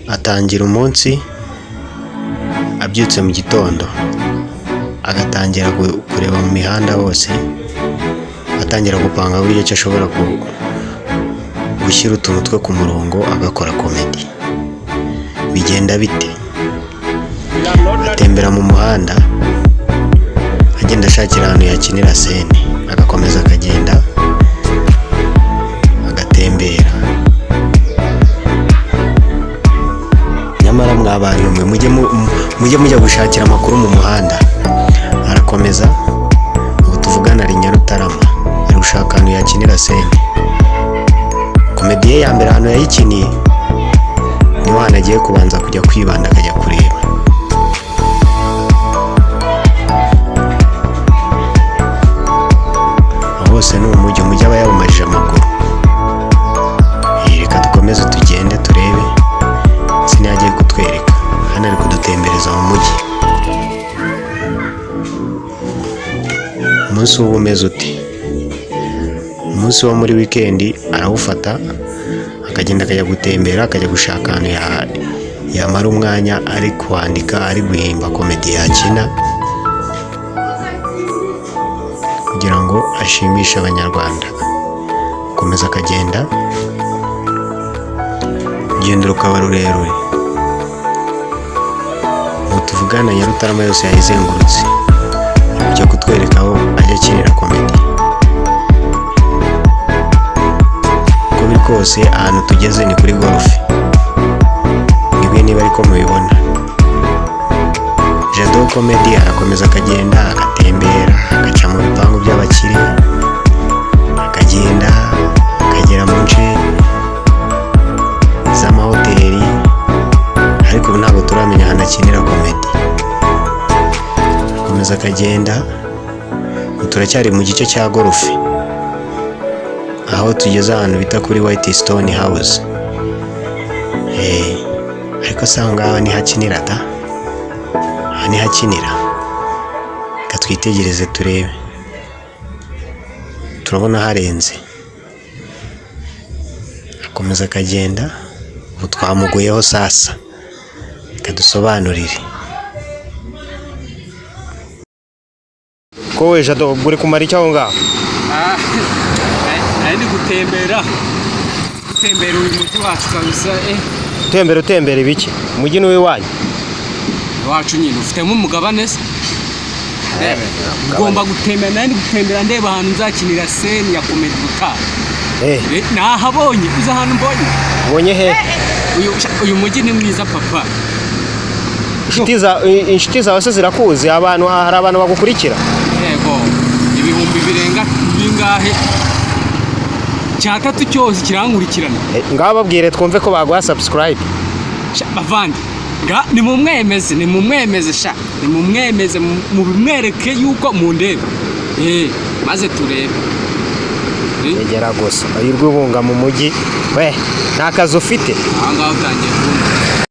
atangira umunsi abyutse mu gitondo, agatangira kureba mu mihanda hose, atangira gupanga buri gihe ashobora gushyira utuntu twe ku murongo, agakora komedi. Bigenda bite? Atembera mu muhanda agenda ashakira ahantu yakinira sene, agakomeza akagenda agatembera. Nyamara mwabantu mwe mujye mujya gushakira amakuru mu muhanda. Arakomeza, ubu tuvugana ari Nyarutarama, ari gushaka ahantu yakinira sene. Komedi ye ya mbere ahantu yayikiniye niho hantu agiye kubanza kujya kwibanda, akajya kureba. Hose ni umujyi aba yawumarije amaguru. Reka dukomeze tugende turebe, sini yagiye kutwereka, hano ari kudutembereza mu mujyi. Umunsi w'ubu umeze uti? Umunsi wo muri wikendi arawufata akagenda akajya gutembera, akajya gushaka ahantu yamara umwanya ari kwandika, ari guhimba komedi yakina kugira ngo ashimishe abanyarwanda. Akomeza akagenda, urugendo rukaba rurerure. Ubu tuvugana Nyarutarama yose yayizengurutse, kujya kutwereka aho ajya akinira komedi. Uko biri kose ahantu tugeze ni kuri gorofe, niba ariko mubibona. Jado komedi arakomeza akagenda, agatembera, agaca mu bipangu by'abakire, akagenda akagera mu nce z'amahoteli, ariko ubu ntabwo turamenya ahantu akinira komedi. Akomeza akagenda, turacyari mu gice cya gorofe, aho tugeze ahantu bita kuri White Stone House. Ariko se aho ngaho nihakinira da? Aha nihakinira? Reka twitegereze turebe. Turabona harenze. Akomeza akagenda, ubu twamuguyeho sasa. Reka dusobanurire. Kowe Jado, uri kumara iki aho ngaho? Ndi gutembera uyu mujyi wacu kabisa. Utembera ibiki? Umujyi ni w'iwanyu? Iwacu nyine ufitemo umugabane se? Ugomba gutembera, ndi gutembera ndeba ahantu nzakinira sene ya komedi gutaha. Nahabonye, uza ahantu mbonye. Ubonye he? Uyu mujyi ni mwiza papa. Inshuti zawe se zirakuzi? Hari abantu bagukurikira? Yego, ibihumbi birenga bingahe? Cyatatu cyose kirankurikirana. Ngaho babwire twumve ko baguha subscribe. Bavandi, nimumwemeze sha, nimumwemeze mubimwereke yuko mundeba. Maze turebe. Egera gusa, ayirwibunga mu mujyi. We, nta kazi ufite? Aha ngaho utangiye kumva.